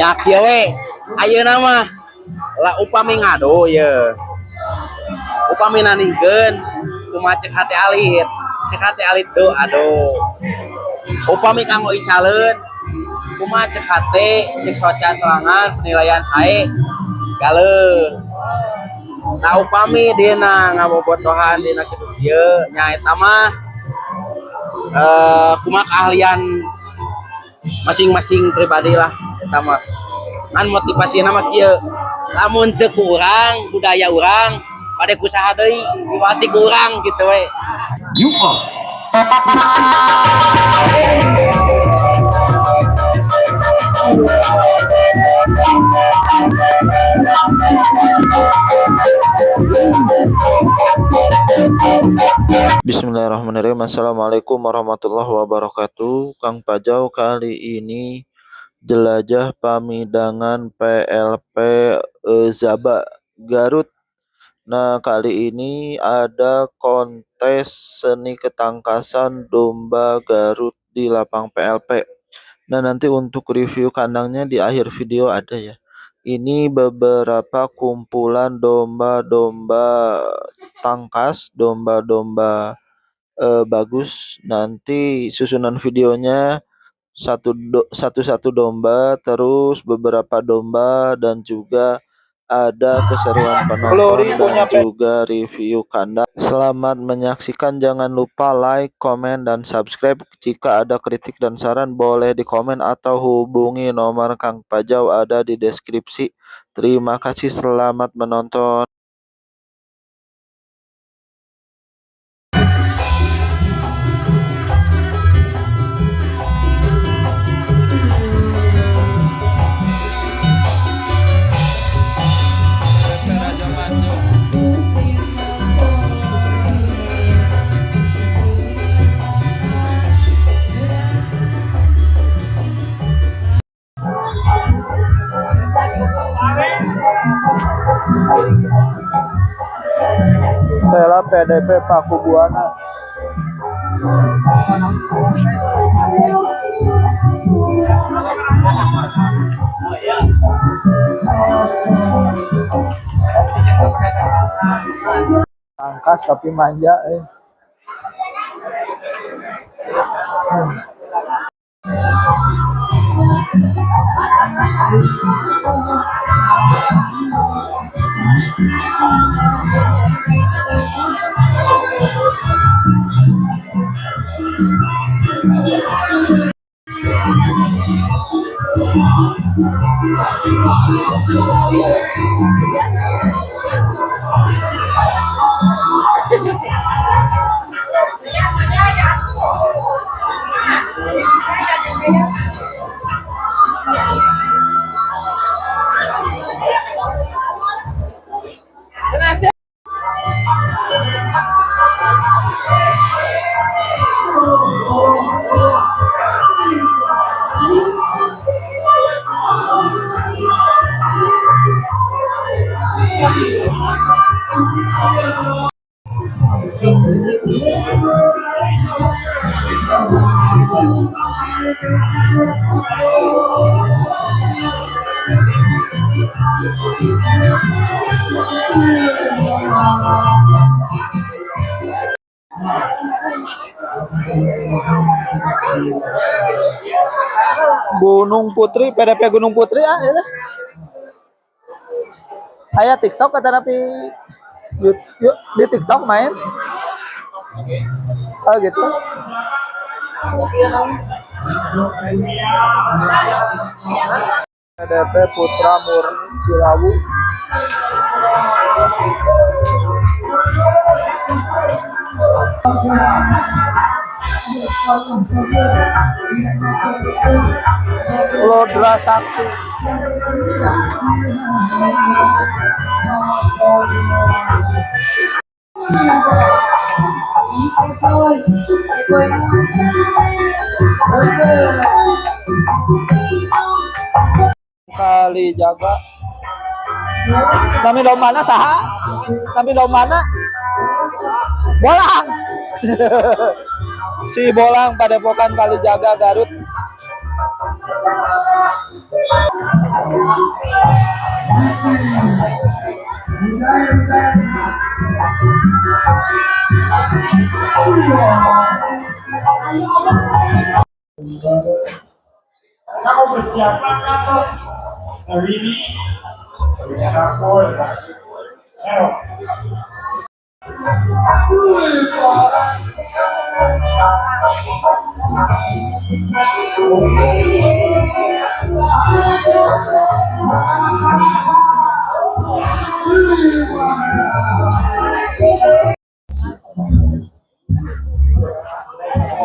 nyak ya we ayeuna mah lah upami ngado ya upami naningkeun kumaha cek hate alit tuh aduh upami kanggo icaleun kumaha cek hate cek soca selangan penilaian sae galeuh nah upami dina ngabobotohan dina kitu ieu nya eta mah kumaha keahlian masing-masing pribadi lah eta mah kan motivasina mah kieu lamun teu ku urang budaya urang pada kusaha deui diwati ku urang gitu we Bismillahirrahmanirrahim. Assalamualaikum warahmatullahi wabarakatuh. Kang Pajau kali ini jelajah pamidangan PLP Zaba Garut. Nah kali ini ada kontes seni ketangkasan domba Garut di lapang PLP. Nah nanti untuk review kandangnya di akhir video ada ya. Ini beberapa kumpulan domba-domba tangkas, domba-domba bagus. Nanti susunan videonya satu domba, terus beberapa domba, dan juga ada keseruan penonton dan juga review kandang. Selamat menyaksikan, jangan lupa like, komen, dan subscribe. Jika ada kritik dan saran boleh di komen atau hubungi nomor Kang Pajau ada di deskripsi. Terima kasih, selamat menonton. Sela PDP Paku Buana. Angkas tapi manja Gunung Putri, PDP Gunung Putri ya. Aya TikTok kata tapi yuk di TikTok main. Oh gitu. PDP Putra Murni Cilawu. Lodra Sakti. Kali jaga. Nami domana saha? Nami domana? Bolang. Si Bolang Padepokan Kalijaga Garut. kau bersiaplah kantor hari ini bicara poin error.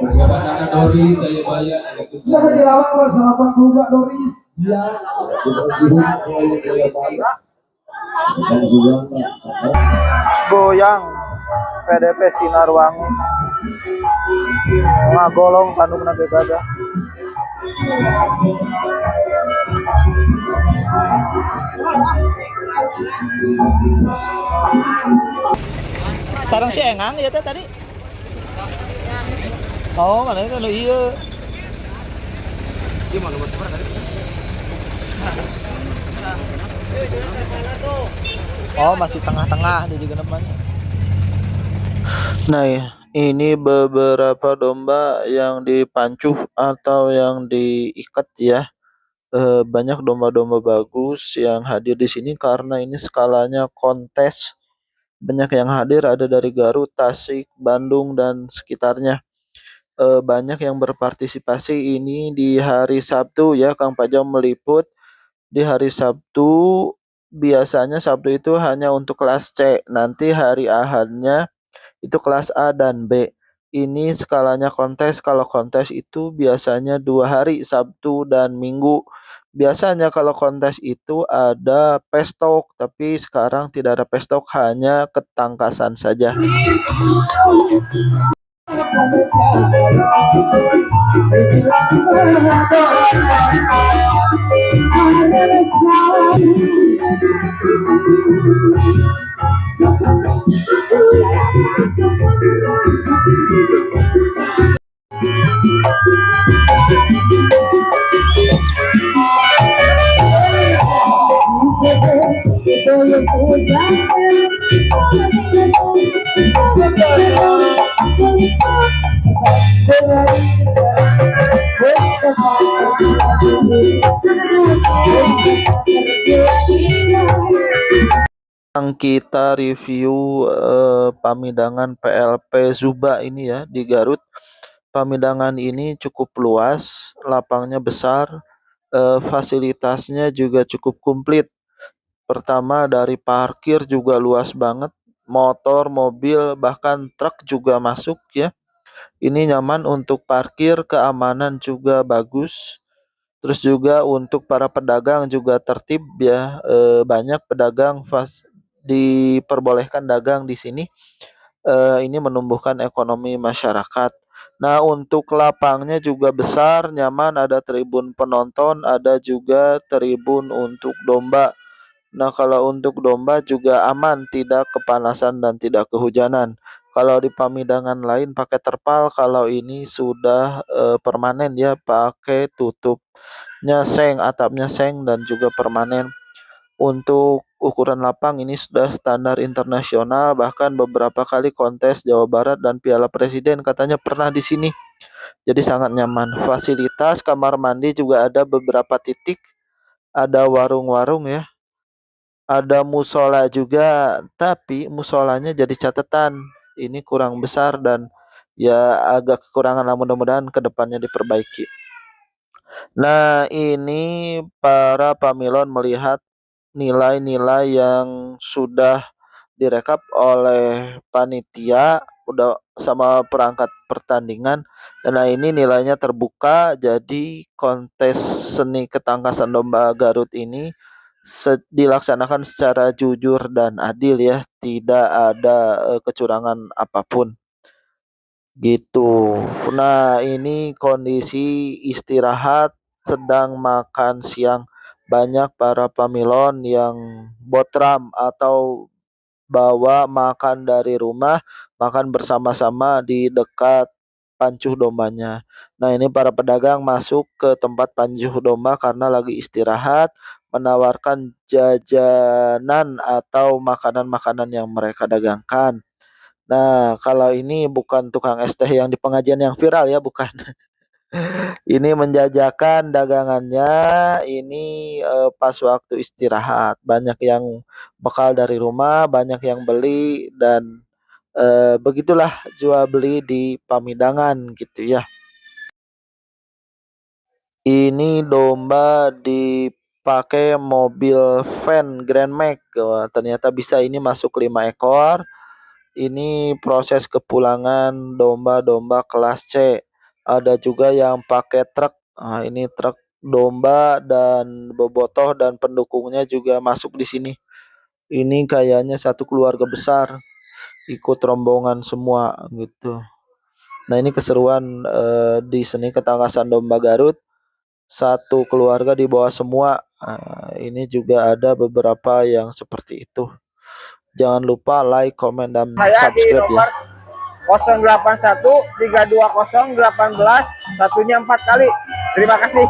Pejabat anak Dori Jayabaya ada Siapa kesalahan dilawan salapan juga Doris dia dan juga Goyang PDP Sinarwangi ngagolong Bandung Naga Gagah. Sarang si Engang ya teh tadi. Oh, mana itu iya. Gimana mas tadi? Oh, masih tengah-tengah dia juga namanya. Nah, ini beberapa domba yang dipancuh atau yang diikat ya. Banyak domba-domba bagus yang hadir di sini karena ini skalanya kontes. Banyak yang hadir ada dari Garut, Tasik, Bandung dan sekitarnya. Banyak yang berpartisipasi ini di hari Sabtu ya, Kang Pajang meliput di hari Sabtu. Biasanya Sabtu itu hanya untuk kelas C, nanti hari Ahadnya itu kelas A dan B. Ini skalanya kontes. Kalau kontes itu biasanya 2 hari, Sabtu dan Minggu. Biasanya kalau kontes itu ada pestok, tapi sekarang tidak ada pestok, hanya ketangkasan saja. Yang kita review Pamidangan PLP Zuba ini ya di Garut. Pamidangan ini cukup luas, lapangnya besar, fasilitasnya juga cukup komplit. Pertama dari parkir juga luas banget, motor, mobil, bahkan truk juga masuk ya. Ini nyaman untuk parkir, keamanan juga bagus. Terus juga untuk para pedagang juga tertib ya, banyak pedagang diperbolehkan dagang di sini. Ini menumbuhkan ekonomi masyarakat. Nah, untuk lapangnya juga besar, nyaman, ada tribun penonton, ada juga tribun untuk domba. Nah, kalau untuk domba juga aman, tidak kepanasan dan tidak kehujanan. Kalau di Pamidangan lain pakai terpal, kalau ini sudah permanen ya, pakai tutupnya seng, atapnya seng dan juga permanen. Untuk ukuran lapang ini sudah standar internasional, bahkan beberapa kali kontes Jawa Barat dan Piala Presiden katanya pernah di sini. Jadi sangat nyaman. Fasilitas kamar mandi juga ada beberapa titik, ada warung-warung ya. Ada musola juga, tapi musolanya jadi catatan. Ini kurang besar dan ya agak kekurangan, lah mudah-mudahan kedepannya diperbaiki. Nah, ini para pamilon melihat nilai-nilai yang sudah direkap oleh panitia udah sama perangkat pertandingan. Nah, ini nilainya terbuka, jadi kontes seni ketangkasan domba Garut ini dilaksanakan secara jujur dan adil ya, tidak ada kecurangan apapun gitu. Nah, ini kondisi istirahat sedang makan siang. Banyak para pamilon yang botram atau bawa makan dari rumah, makan bersama-sama di dekat pancuh dombanya. Nah, ini para pedagang masuk ke tempat pancuh domba karena lagi istirahat, menawarkan jajanan atau makanan-makanan yang mereka dagangkan. Nah, kalau ini bukan tukang es teh yang di pengajian yang viral ya, bukan. Ini menjajakan dagangannya. Ini pas waktu istirahat. Banyak yang bekal dari rumah, banyak yang beli dan begitulah jual beli di Pamidangan gitu ya. Ini domba dipakai mobil van Grand Max. Wah, ternyata bisa ini masuk 5 ekor. Ini proses kepulangan domba-domba kelas C. Ada juga yang pakai truk. Nah, ini truk domba dan bobotoh dan pendukungnya juga masuk di sini. Ini kayaknya satu keluarga besar ikut rombongan semua gitu. Nah, ini keseruan di seni ketangkasan domba Garut. Satu keluarga dibawa semua. Ini juga ada beberapa yang seperti itu. Jangan lupa like, komen, dan Saya di subscribe ya. nomor 081 320 18, satunya 4 kali. Terima kasih.